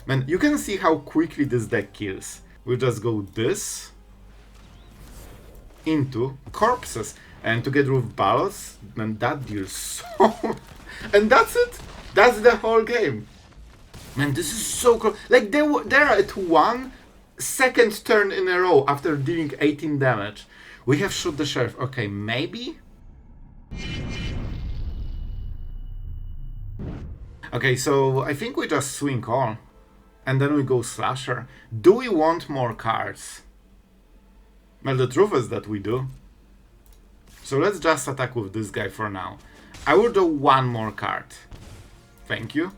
Man, you can see how quickly this deck kills. We'll just go this into corpses. And together with Baloth, man, that deals so... And that's it! That's the whole game! Man, this is so close. Like, they're at 1 second turn in a row after dealing 18 damage. We have shot the sheriff. Okay, maybe? Okay, so I think we just swing all. And then we go slasher. Do we want more cards? Well, the truth is that we do. So let's just attack with this guy for now. I will do one more card. Thank you.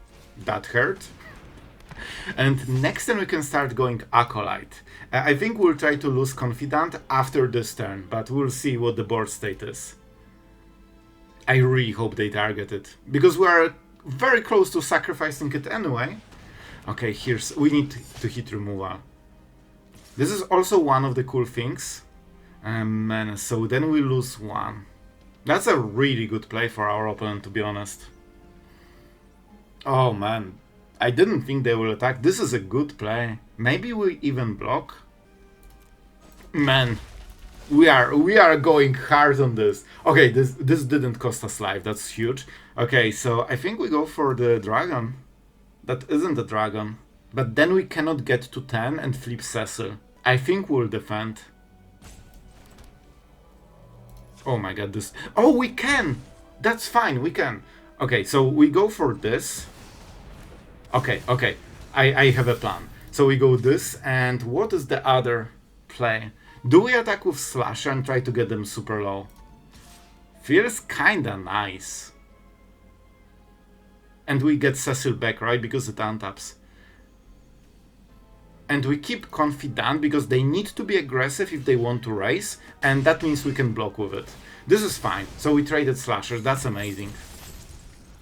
That hurt. And next time we can start going Acolyte. I think we'll try to lose Confidant after this turn, but we'll see what the board state is. I really hope they target it, because we are very close to sacrificing it anyway. Okay, we need to hit removal. This is also one of the cool things. Man, so then we lose 1. That's a really good play for our opponent, to be honest. Oh man, I didn't think they will attack. This is a good play. Maybe we even block. Man, we are going hard on this. Okay, this didn't cost us life. That's huge. Okay, so I think we go for the dragon. That isn't a dragon. But then we cannot get to 10 and flip Cecil. I think we'll defend. Oh my god, this... Oh, we can! That's fine, we can. Okay, so we go for this. Okay, I have a plan. So we go this, and what is the other play? Do we attack with Slasher and try to get them super low? Feels kinda nice. And we get Cecil back, right? Because it untaps. And we keep Confidant because they need to be aggressive if they want to race, and that means we can block with it. This is fine. So we traded Slashers, that's amazing.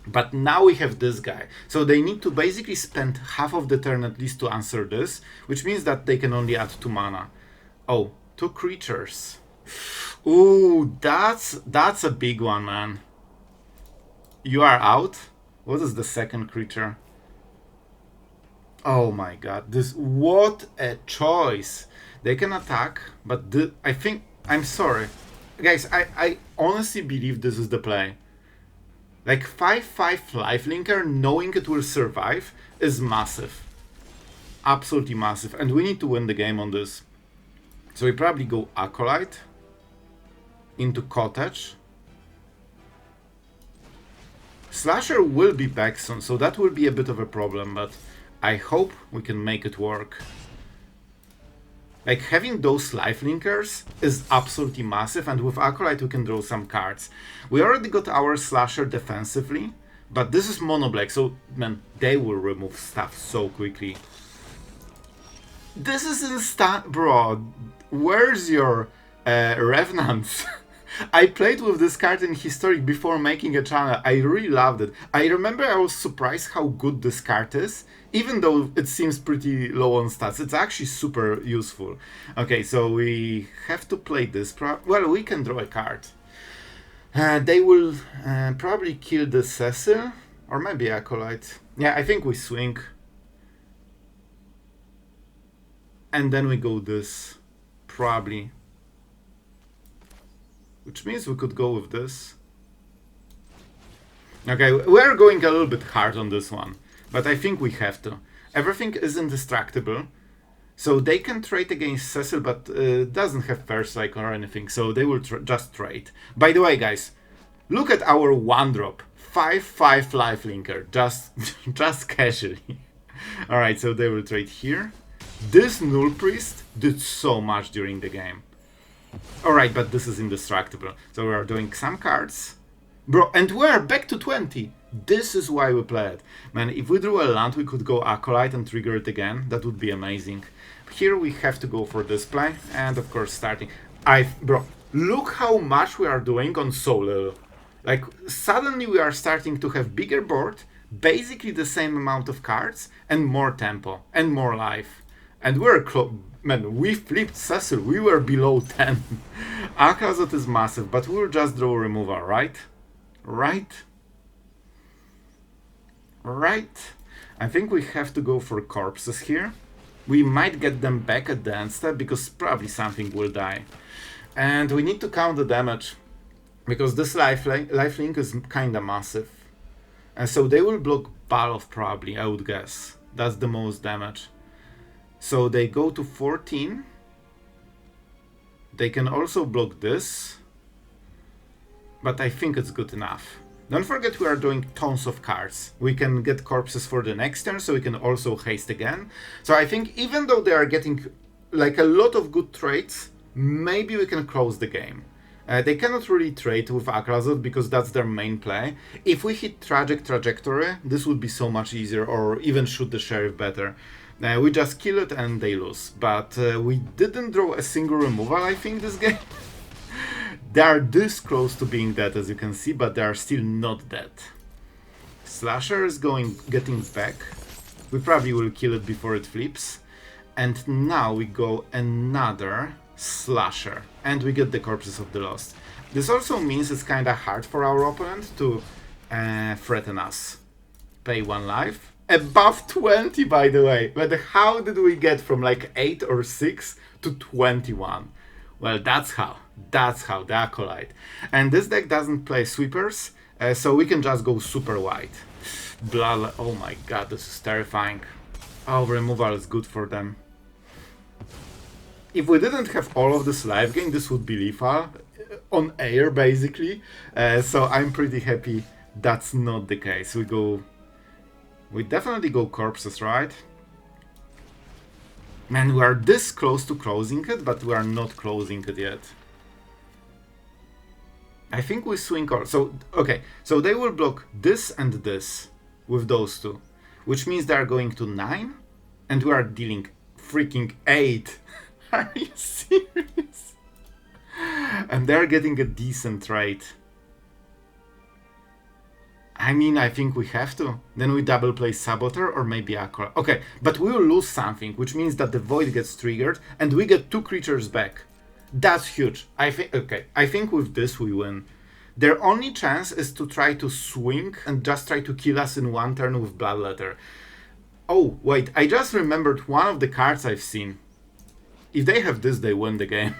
But now we have this guy. So they need to basically spend half of the turn at least to answer this, which means that they can only add 2 mana. Oh, 2 creatures. Ooh, that's a big one, man. You are out? What is the second creature? Oh my god, what a choice. They can attack, but I think, I'm sorry. Guys, I honestly believe this is the play. Like 5/5 lifelinker, knowing it will survive, is massive. Absolutely massive, and we need to win the game on this. So we probably go Acolyte into Cottage. Slasher will be back soon, so that will be a bit of a problem, but I hope we can make it work. Like, having those lifelinkers is absolutely massive, and with Acolyte we can draw some cards. We already got our Slasher defensively, but this is mono black, so man, they will remove stuff so quickly. This is instant, bro. Where's your Revenants? I played with this card in Historic before making a channel. I really loved it. I remember I was surprised how good this card is, even though it seems pretty low on stats. It's actually super useful. Okay, so we have to play this. Well, we can draw a card. They will probably kill the Cecil, or maybe Acolyte. Yeah, I think we swing. And then we go this, probably. Which means we could go with this. Okay, we're going a little bit hard on this one, but I think we have to. Everything is indestructible, so they can trade against Cecil, but doesn't have first strike or anything, so they will just trade. By the way, guys, look at our 1-drop, 5/5 lifelinker, just casually. Alright, so they will trade here. This Null Priest did so much during the game. Alright, but this is indestructible. So we are doing some cards. Bro, and we're back to 20. This is why we play it. Man, if we drew a land, we could go Acolyte and trigger it again. That would be amazing. Here we have to go for this play. And of course starting. Bro, look how much we are doing on so little. Like, suddenly we are starting to have bigger board, basically the same amount of cards, and more tempo, and more life. And we're close. Man, we flipped Cecil, we were below 10. Akazot is massive, but we'll just draw removal, right? Right? I think we have to go for corpses here. We might get them back at the end step because probably something will die. And we need to count the damage because this lifelink is kinda massive. And so they will block Baloth probably, I would guess. That's the most damage. So they go to 14. They can also block this. But I think it's good enough. Don't forget we are doing tons of cards. We can get corpses for the next turn, so we can also haste again. So I think even though they are getting like a lot of good trades, maybe we can close the game. They cannot really trade with Acolyte because that's their main play. If we hit Trajectory, this would be so much easier, or even shoot the Sheriff better. We just kill it and they lose. But we didn't draw a single removal, I think, this game. They are this close to being dead, as you can see, but they are still not dead. Slasher is getting back. We probably will kill it before it flips. And now we go another Slasher. And we get the Corpses of the Lost. This also means it's kinda hard for our opponent to threaten us. Pay 1 life. Above 20, by the way. But how did we get from like 8 or 6 to 21? Well, that's how. That's how, the Acolyte. And this deck doesn't play sweepers, so we can just go super wide. Blood, oh my god, this is terrifying. Oh, removal is good for them. If we didn't have all of this life gain, this would be lethal. On air, basically. So I'm pretty happy that's not the case. We definitely go corpses, right? Man, we are this close to closing it, but we are not closing it yet. I think we swing or so okay, so they will block this and this with those two, which means they are going to 9 and we are dealing freaking 8. Are you serious? And they're getting a decent rate. I mean, I think we have to. Then we double play Saboteur or maybe Acolyte. Okay, but we will lose something, which means that the Void gets triggered and we get 2 creatures back. That's huge. I think with this we win. Their only chance is to try to swing and just try to kill us in 1 turn with Bloodletter. Oh, wait, I just remembered one of the cards I've seen. If they have this, they win the game.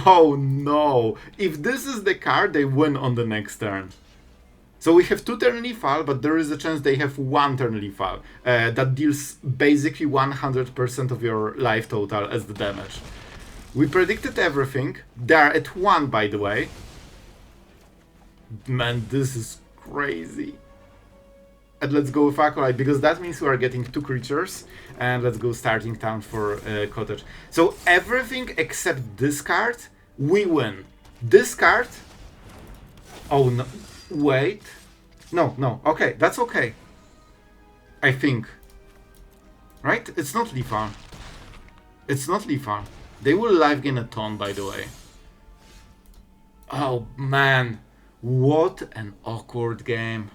Oh no. If this is the card, they win on the next turn. So we have 2 turn lethal, but there is a chance they have 1 turn lethal. That deals basically 100% of your life total as the damage. We predicted everything. They are at 1, by the way. Man, this is crazy. And let's go with Acolyte, because that means we are getting 2 creatures. And let's go starting town for Cottage. So everything except this card, we win. This card... Oh no, wait. No, okay, that's okay. I think. Right? It's not lethal. It's not lethal. They will life gain a ton, by the way. Oh man, what an awkward game.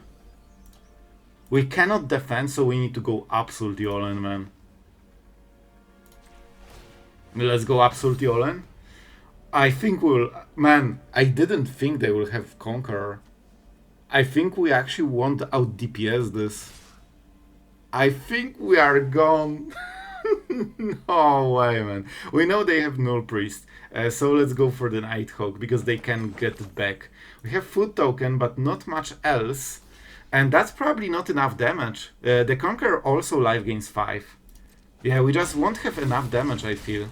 We cannot defend, so we need to go absolutely all in, man. Let's go absolutely all in. I think we'll... Man, I didn't think they will have Conqueror. I think we actually won't out DPS this. I think we are gone. No way, man. We know they have Null Priest, so let's go for the Nighthawk, because they can get back. We have Food Token, but not much else. And that's probably not enough damage. The Conqueror also life gains 5. Yeah, we just won't have enough damage, I feel.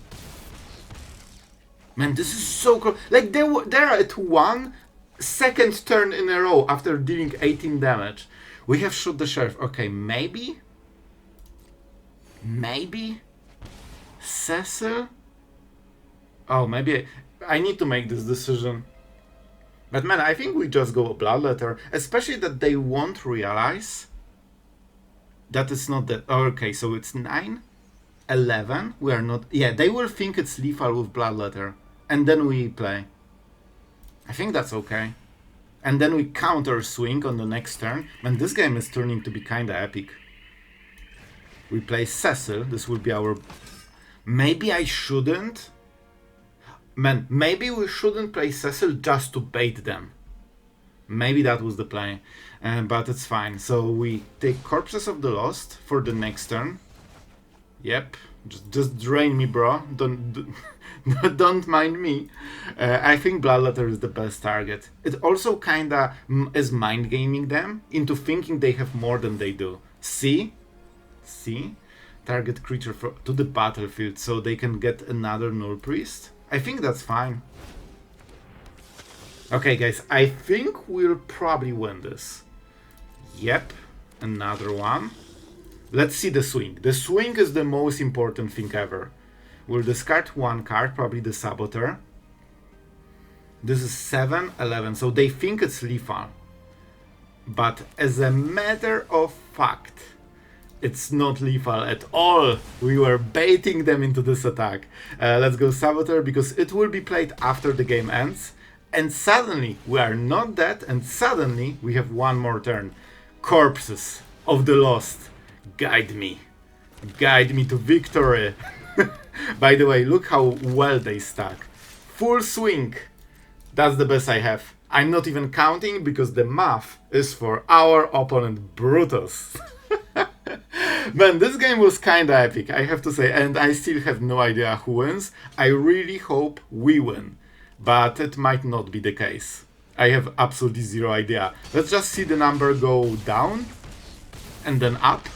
Man, this is so close. Like, they're at 1 second turn in a row after dealing 18 damage. We have Shoot the Sheriff. Okay, maybe? Maybe? Cecil? Oh, maybe I need to make this decision. But man, I think we just go a Bloodletter. Especially that they won't realize that it's not that... Oh, okay, so it's 9? 11? We are not... Yeah, they will think it's lethal with Bloodletter. And then we play. I think that's okay. And then we counter swing on the next turn. Man, this game is turning to be kinda epic. We play Cecil. This will be our... Maybe I shouldn't. Man, maybe we shouldn't play Cecil just to bait them. Maybe that was the play, but it's fine. So we take Corpses of the Lost for the next turn. Yep, just drain me, bro. Don't mind me. I think Bloodletter is the best target. It also kinda is mind gaming them into thinking they have more than they do. See, target creature to the battlefield so they can get another Null Priest. I think that's fine. Okay, guys, I think we'll probably win this. Yep, another one. Let's see the swing. The swing is the most important thing ever. We'll discard one card, probably the Saboteur. This is 7, 11, so they think it's lethal. But as a matter of fact, it's not lethal at all. We were baiting them into this attack. Let's go Saboteur, because it will be played after the game ends. And suddenly we are not dead, and suddenly we have one more turn. Corpses of the Lost. Guide me to victory. By the way, look how well they stack. Full swing. That's the best I have. I'm not even counting because the math is for our opponent Brutus. Man, this game was kinda epic, I have to say, and I still have no idea who wins. I really hope we win, but it might not be the case. I have absolutely zero idea. Let's just see the number go down and then up.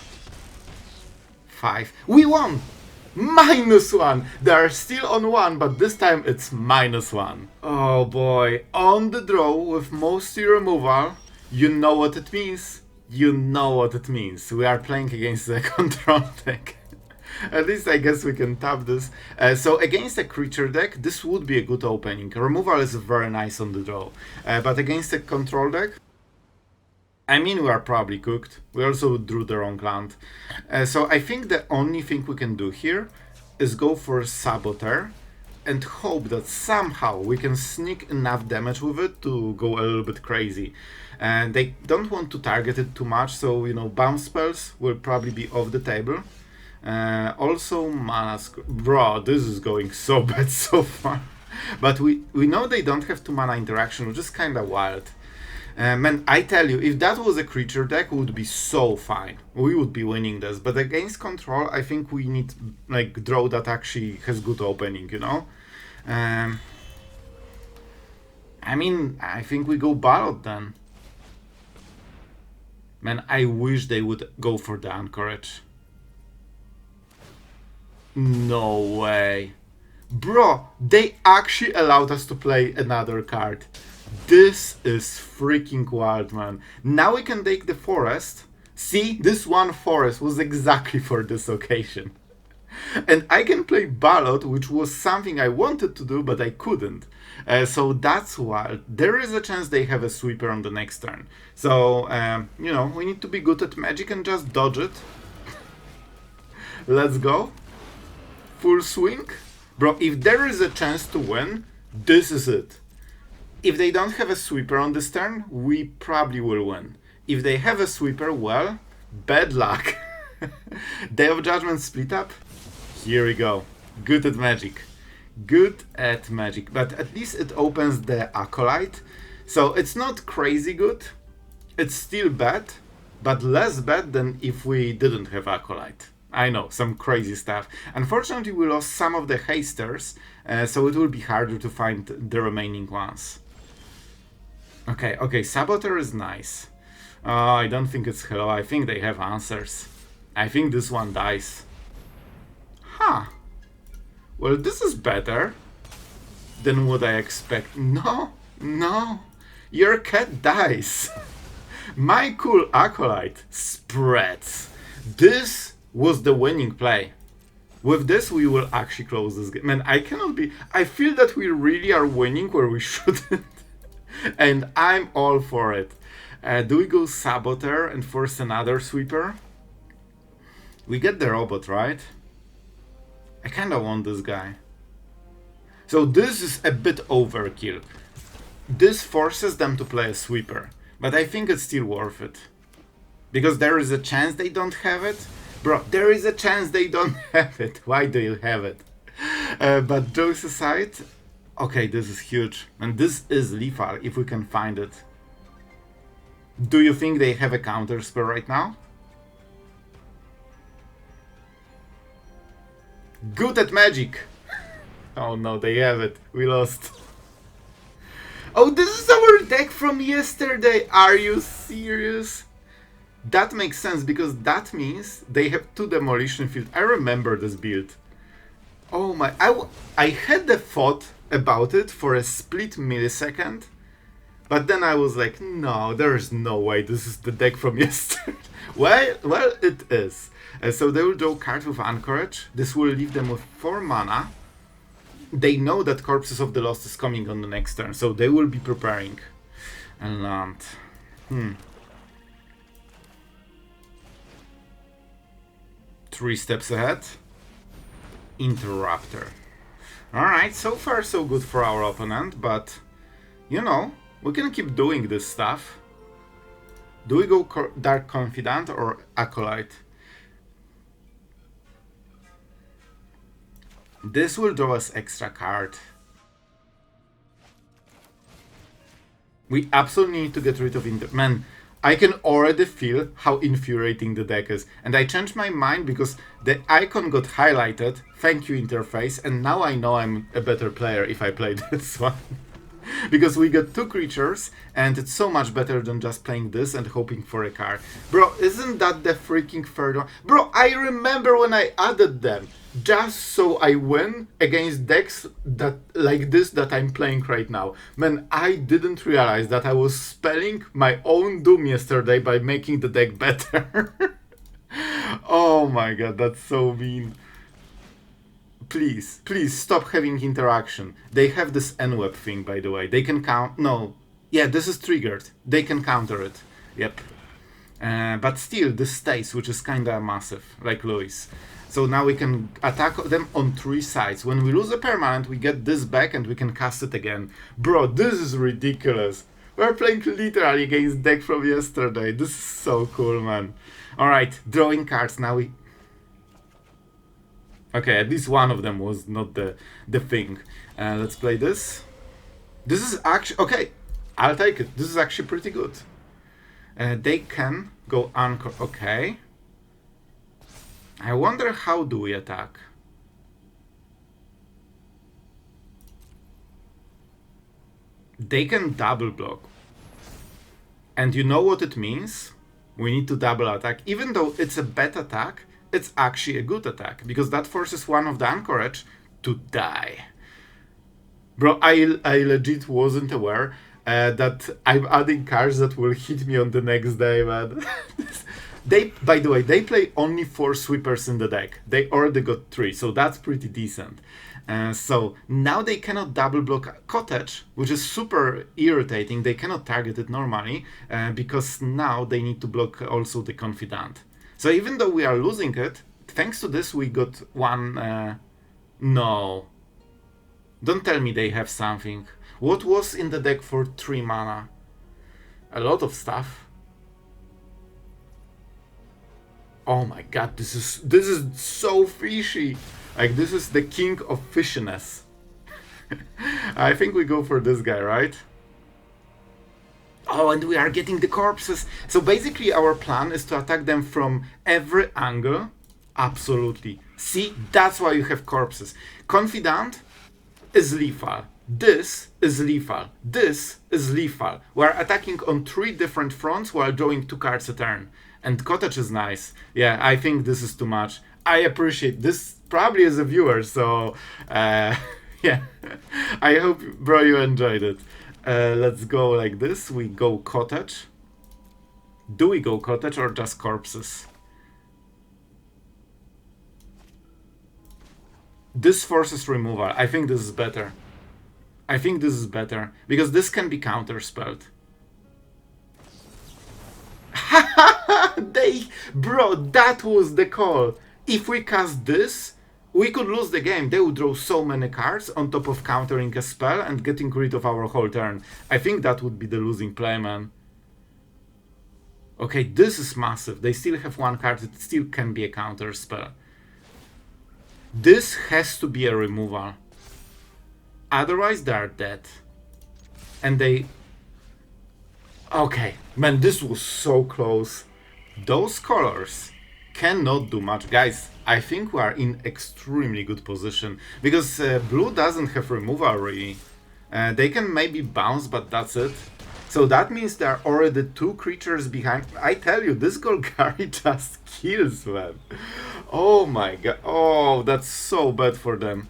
5. We won! -1! They are still on 1, but this time it's -1. Oh boy, on the draw with mostly removal, you know what it means. You know what it means. We are playing against the control deck. At least I guess we can tap this. So against a creature deck, this would be a good opening. Removal is very nice on the draw. But against a control deck, I mean, we are probably cooked. We also drew the wrong land. So I think the only thing we can do here is go for Saboteur and hope that somehow we can sneak enough damage with it to go a little bit crazy. And they don't want to target it too much, so, you know, bounce spells will probably be off the table. Also, mana... Bro, this is going so bad so far. But we know they don't have 2 mana interaction, which is kinda wild. Man, I tell you, if that was a creature deck, we would be so fine. We would be winning this. But against control, I think we need, like, draw that actually has good opening, you know? I mean, I think we go Baloth then. Man, I wish they would go for the Anchorage. No way. Bro, they actually allowed us to play another card. This is freaking wild, man. Now we can take the forest. See, this one forest was exactly for this occasion. And I can play Baloth, which was something I wanted to do, but I couldn't. So that's wild. There is a chance they have a sweeper on the next turn. So, you know, we need to be good at magic and just dodge it. Let's go. Full swing. Bro, if there is a chance to win, this is it. If they don't have a sweeper on this turn, we probably will win. If they have a sweeper, well, bad luck. Day of Judgment split up. Here we go. Good at magic. Good at magic. But at least it opens the Acolyte. So it's not crazy good. It's still bad, but less bad than if we didn't have Acolyte. I know, some crazy stuff. Unfortunately, we lost some of the hasters, so it will be harder to find the remaining ones. Okay, Saboteur is nice. I don't think it's hello, I think they have answers. I think this one dies. Huh. Well, this is better than what I expect. No, your cat dies. My cool Acolyte spreads. This was the winning play. With this, we will actually close this game. Man, I feel that we really are winning where we shouldn't. And I'm all for it. Do we go Saboteur and force another sweeper? We get the robot, right? I kinda want this guy. So this is a bit overkill. This forces them to play a sweeper. But I think it's still worth it. Because there is a chance they don't have it. Bro, there is a chance they don't have it. Why do you have it? But jokes aside, okay, this is huge. And this is lethal if we can find it. Do you think they have a counter spell right now? Good at magic! Oh no, they have it. We lost. Oh, this is our deck from yesterday! Are you serious? That makes sense, because that means they have 2 demolition field. I remember this build. Oh my... I had the thought about it for a split millisecond, but then I was like, no, there's no way this is the deck from yesterday. well, it is. So they will draw cards with Anchorage. This will leave them with 4 mana. They know that Corpses of the Lost is coming on the next turn, so they will be preparing. And land. 3 steps ahead. Interrupter. Alright, so far so good for our opponent, but, you know, we can keep doing this stuff. Do we go Dark Confidant or Acolyte? This will draw us extra card. We absolutely need to get rid of Man, I can already feel how infuriating the deck is. And I changed my mind because the icon got highlighted. Thank you, interface. And now I know I'm a better player if I play this one. Because we got 2 creatures, and it's so much better than just playing this and hoping for a card. Bro, isn't that the freaking third one? Bro, I remember when I added them, just so I win against decks that like this that I'm playing right now. Man, I didn't realize that I was spelling my own doom yesterday by making the deck better. Oh my god, that's so mean. Please stop having interaction. They have this N-web thing, by the way. They can count... No. Yeah, this is triggered. They can counter it. Yep. But still, this stays, which is kinda massive, like Louis. So now we can attack them on 3 sides. When we lose a permanent, we get this back and we can cast it again. Bro, this is ridiculous. We're playing literally against deck from yesterday. This is so cool, man. Alright, drawing cards. Now we... Okay, at least one of them was not the thing. Let's play this. This is actually... Okay, I'll take it. This is actually pretty good. They can go anchor. Okay. I wonder how do we attack. They can double block. And you know what it means? We need to double attack. Even though it's a bad attack, it's actually a good attack, because that forces one of the Anchorage to die. Bro, I legit wasn't aware that I'm adding cards that will hit me on the next day, man. By the way, they play only 4 sweepers in the deck. They already got 3, so that's pretty decent. So now they cannot double block Cottage, which is super irritating. They cannot target it normally, because now they need to block also the Confidant. So even though we are losing it, thanks to this we got 1... No. Don't tell me they have something. What was in the deck for 3 mana? A lot of stuff. Oh my god, this is so fishy. Like, this is the king of fishiness. I think we go for this guy, right? Oh, and we are getting the corpses. So basically our plan is to attack them from every angle. Absolutely. See, that's why you have corpses. Confidant is lethal. This is lethal. This is lethal. We're attacking on 3 different fronts while drawing 2 cards a turn. And Cottage is nice. Yeah, I think this is too much. I appreciate this probably as a viewer, so yeah. I hope, bro, you enjoyed it. Let's go like this. We go Cottage. Do we go Cottage or just corpses? This forces removal. I think this is better. I think this is better, because this can be counterspelled. Bro, that was the call. If we cast this, we could lose the game. They would draw so many cards on top of countering a spell and getting rid of our whole turn. I think that would be the losing play, man. Okay, this is massive. They still have 1 card that still can be a counter spell. This has to be a removal. Otherwise, they are dead. And they... Okay, man, this was so close. Those colors cannot do much. Guys, I think we are in extremely good position. Because blue doesn't have removal really. They can maybe bounce, but that's it. So that means there are already 2 creatures behind. I tell you, this Golgari just kills, man. Oh my god. Oh, that's so bad for them.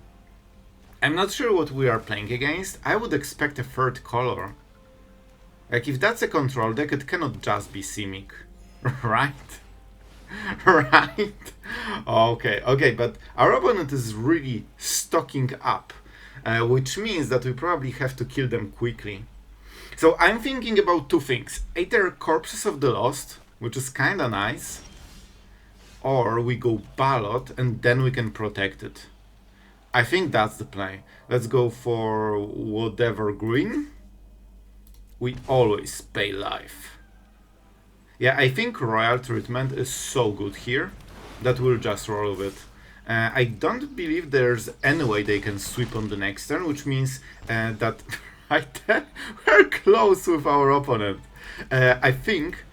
I'm not sure what we are playing against. I would expect a 3rd color. Like, if that's a control deck, it cannot just be Simic. Right? Right? Okay, okay, but our opponent is really stocking up. Which means that we probably have to kill them quickly. So I'm thinking about 2 things. Either Corpses of the Lost, which is kinda nice, or we go Baloth and then we can protect it. I think that's the play. Let's go for whatever green. We always pay life. Yeah, I think Royal Treatment is so good here that we'll just roll with it. I don't believe there's any way they can sweep on the next turn, which means that we're close with our opponent. I think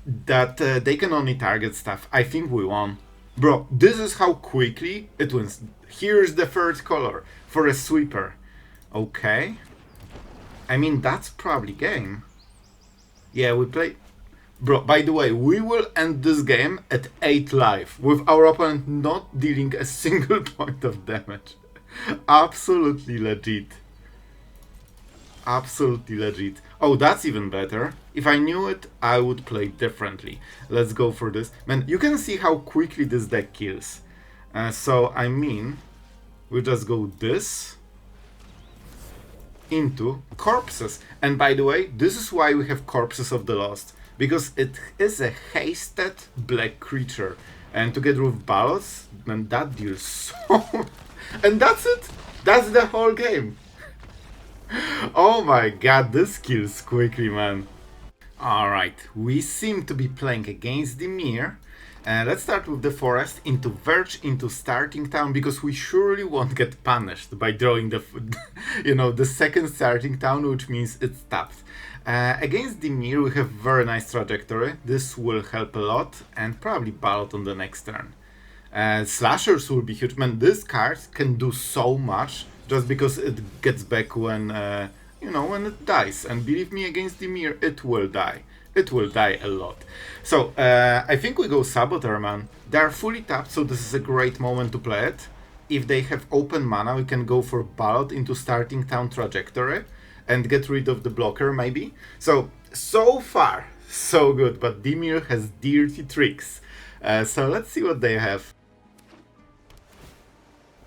that they can only target stuff. I think we won. Bro, this is how quickly it wins. Here's the 3rd color for a sweeper. Okay. I mean, that's probably game. Yeah, we play... Bro, by the way, we will end this game at 8 life, with our opponent not dealing a single point of damage. Absolutely legit. Absolutely legit. Oh, that's even better. If I knew it, I would play differently. Let's go for this. Man, you can see how quickly this deck kills. So, I mean, we'll just go this into Corpses. And by the way, this is why we have Corpses of the Lost. Because it is a hasted black creature. And together with Baloth, man, that deals so... And that's it! That's the whole game! Oh my god, this kills quickly, man. Alright, we seem to be playing against Dimir. Let's start with the forest, into Verge, into starting town, because we surely won't get punished by drawing the, the second starting town, which means it's tapped. Against Dimir, we have very nice trajectory. This will help a lot, and probably Ballot on the next turn. Slashers will be huge. Man, this card can do so much just because it gets back when, when it dies. And believe me, against Dimir, it will die. It will die a lot. So, I think we go Saboteur, man. They are fully tapped, so this is a great moment to play it. If they have open mana, we can go for Ballot into starting town trajectory and get rid of the blocker, maybe. So far, so good, but Dimir has dirty tricks. So let's see what they have.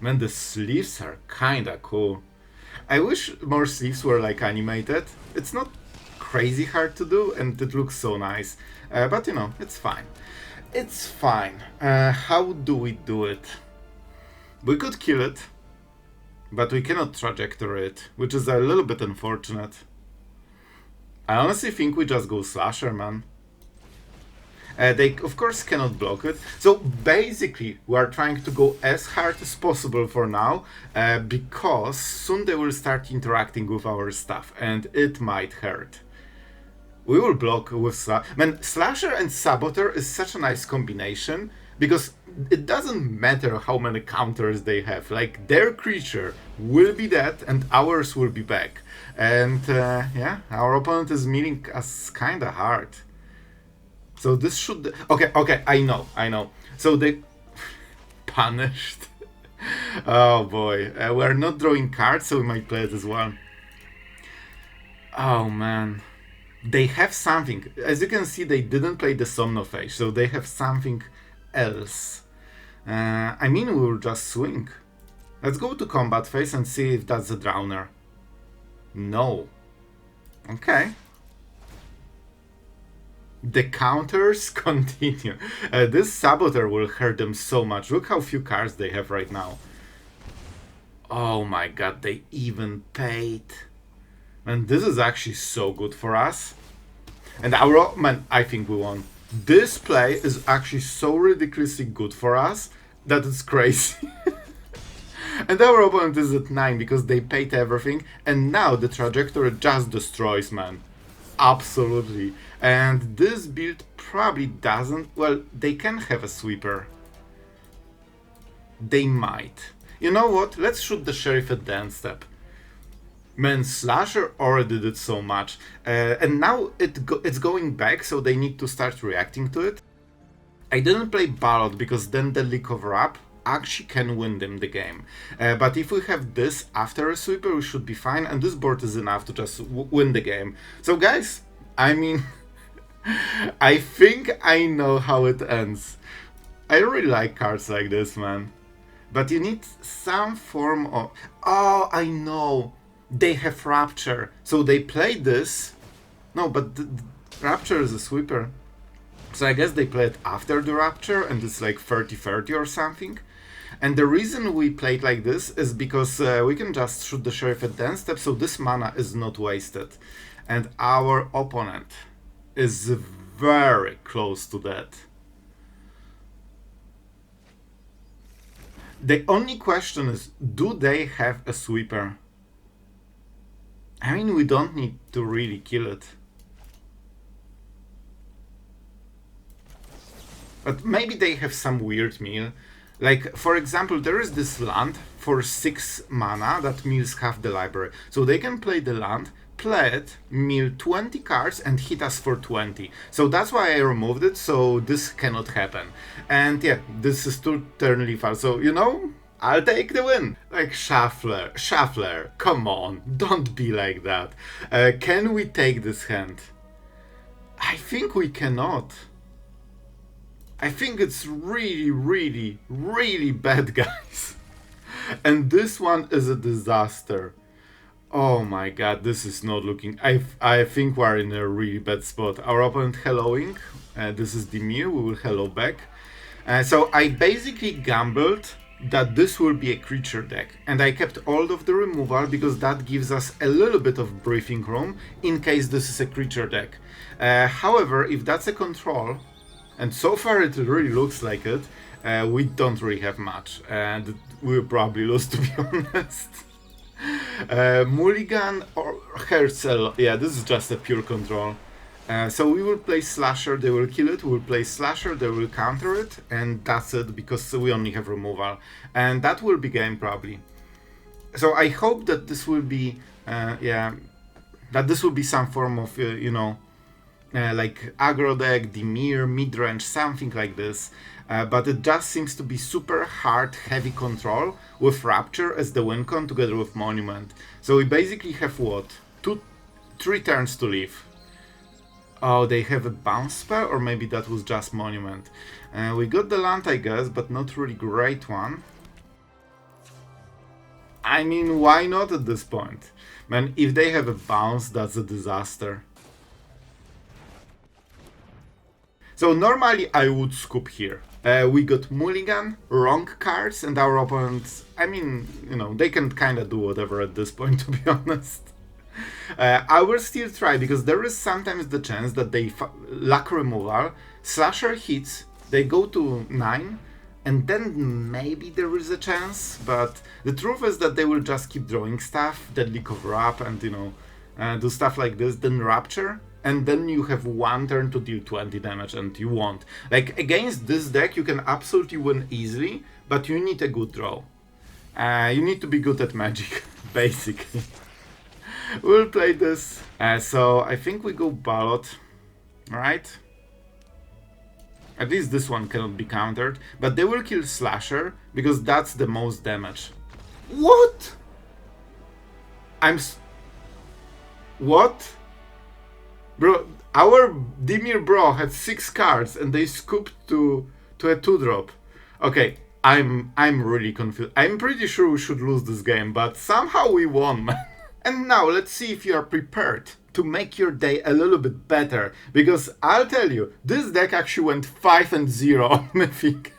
Man, the sleeves are kinda cool. I wish more sleeves were like animated. It's not crazy hard to do and it looks so nice. But it's fine. It's fine. How do we do it? We could kill it, but we cannot trajectory it, which is a little bit unfortunate. I honestly think we just go Slasher, man. They, of course, cannot block it. So, basically, we are trying to go as hard as possible for now, because soon they will start interacting with our stuff, and it might hurt. We will block with Slasher and Saboteur is such a nice combination, because it doesn't matter how many counters they have. Like, their creature will be dead, and ours will be back. And, yeah, our opponent is meeting us kinda hard. So this should... Okay, I know. So they... Punished. Oh boy. We're not drawing cards, so we might play it as well. Oh man. They have something. As you can see, they didn't play the Somnophage, so they have something else. I mean, we will just swing. Let's go to combat phase and see if that's a Drowner. No. Okay. The counters continue. This Saboteur will hurt them so much. Look how few cards they have right now. Oh my god, they even paid. Man, this is actually so good for us. And man, I think we won. This play is actually so ridiculously good for us that it's crazy. And our opponent is at 9 because they paid everything. And now the trajectory just destroys, man. Absolutely. And this build probably doesn't... Well, they can have a sweeper. They might. You know what? Let's shoot the sheriff at the end step. Man, Slasher already did so much. And now it's going back, so they need to start reacting to it. I didn't play Baloth because then Deadly Cover-Up actually can win them the game. But if we have this after a sweeper, we should be fine. And this board is enough to just win the game. So guys, I mean, I think I know how it ends. I really like cards like this, man. But you need some form of... Oh, I know. They have Rapture. So they play this. No, but the Rapture is a sweeper. So I guess they play it after the Rapture and it's like 30-30 or something. And the reason we played like this is because we can just shoot the sheriff at the end step, so this mana is not wasted. And our opponent is very close to that. The only question is, do they have a sweeper? I mean, we don't need to really kill it. But maybe they have some weird mill. Like, for example, there is this land for 6 mana that mills half the library. So they can play the land, play it, mill 20 cards and hit us for 20. So that's why I removed it, so this cannot happen. And yeah, this is too turn lethal, so you know, I'll take the win. Like, Shuffler, come on, don't be like that. Can we take this hand? I think we cannot. I think it's really, really, really bad, guys. And this one is a disaster. Oh my god, this is not looking... I think we're in a really bad spot. Our opponent helloing. This is Dimir, we will hello back. So I basically gambled that this will be a creature deck. And I kept all of the removal because that gives us a little bit of breathing room in case this is a creature deck. However, if that's a control... And so far it really looks like it. We don't really have much. And we'll probably lose, to be honest. Mulligan or Herzel. Yeah, this is just a pure control. So we will play Slasher, they will kill it. We will play Slasher, they will counter it. And that's it, because we only have removal. And that will be game, probably. So I hope that this will be... yeah, that this will be some form of, you know... like aggro deck, Dimir, midrange, something like this. But it just seems to be super hard, heavy control with Rapture as the win con together with Monument. So we basically have what? 3 turns to live. Oh, they have a bounce spell, or maybe that was just Monument. We got the land, I guess, but not really great one. I mean, why not at this point? Man, if they have a bounce, that's a disaster. So normally I would scoop here. We got Mulligan, wrong cards, and our opponents, I mean, you know, they can kind of do whatever at this point, to be honest. I will still try, because there is sometimes the chance that they lack removal, Slasher hits, they go to 9, and then maybe there is a chance, but the truth is that they will just keep drawing stuff, Deadly Cover-Up, and you know, do stuff like this, then Rapture. And then you have 1 turn to deal 20 damage and you won't. Like, against this deck you can absolutely win easily, but you need a good draw. You need to be good at Magic, basically. We'll play this. So I think we go Baloth, right? At least this one cannot be countered, but they will kill Slasher, because that's the most damage. What? What? Bro, our Dimir bro had 6 cards and they scooped to a 2-drop. Okay, I'm really confused. I'm pretty sure we should lose this game, but somehow we won, man. And now let's see if you are prepared to make your day a little bit better, because I'll tell you, this deck actually went 5-0 on Mythic.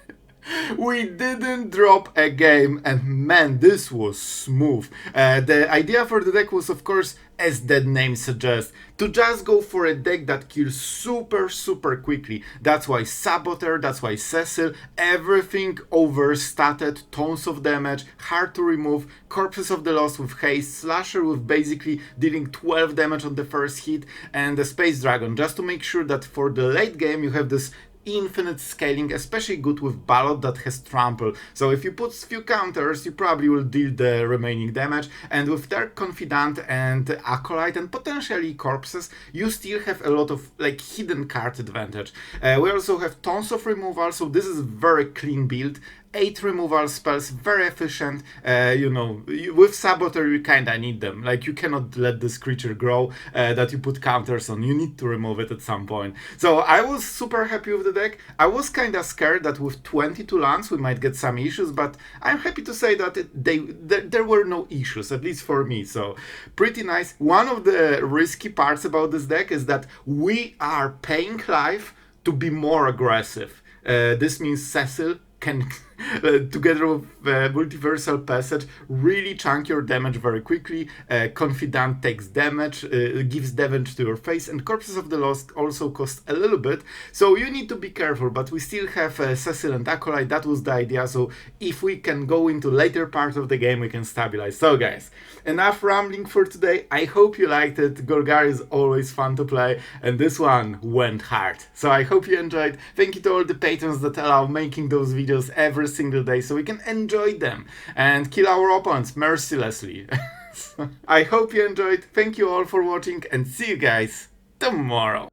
We didn't drop a game, and man, this was smooth. The idea for the deck was, of course, as the name suggests, to just go for a deck that kills super quickly. That's why Saboteur, that's why Cecil, everything overstated, tons of damage, hard to remove, Corpses of the Lost with haste, Slasher with basically dealing 12 damage on the first hit, and the Space Dragon, just to make sure that for the late game you have this infinite scaling, especially good with Baloth that has trample. So if you put few counters, you probably will deal the remaining damage. And with Dark Confidant and Acolyte and potentially Corpses, you still have a lot of like hidden card advantage. We also have tons of removal, so this is very clean build. 8 removal spells, very efficient. With Saboteur you kinda need them. Like, you cannot let this creature grow that you put counters on. You need to remove it at some point. So I was super happy with the deck. I was kinda scared that with 22 lands we might get some issues, but I'm happy to say that there were no issues, at least for me. So pretty nice. One of the risky parts about this deck is that we are paying life to be more aggressive. This means Cecil can, together with Multiversal Passage, really chunk your damage very quickly. Confidant takes damage, gives damage to your face, and Corpses of the Lost also cost a little bit, so you need to be careful, but we still have Cecil and Acolyte. That was the idea, so if we can go into later part of the game, we can stabilize. So guys, enough rambling for today. I hope you liked it. Golgari is always fun to play, and this one went hard. So I hope you enjoyed. Thank you to all the patrons that allow making those videos every single day so we can enjoy them and kill our opponents mercilessly. So, I hope you enjoyed. Thank you all for watching, and see you guys tomorrow.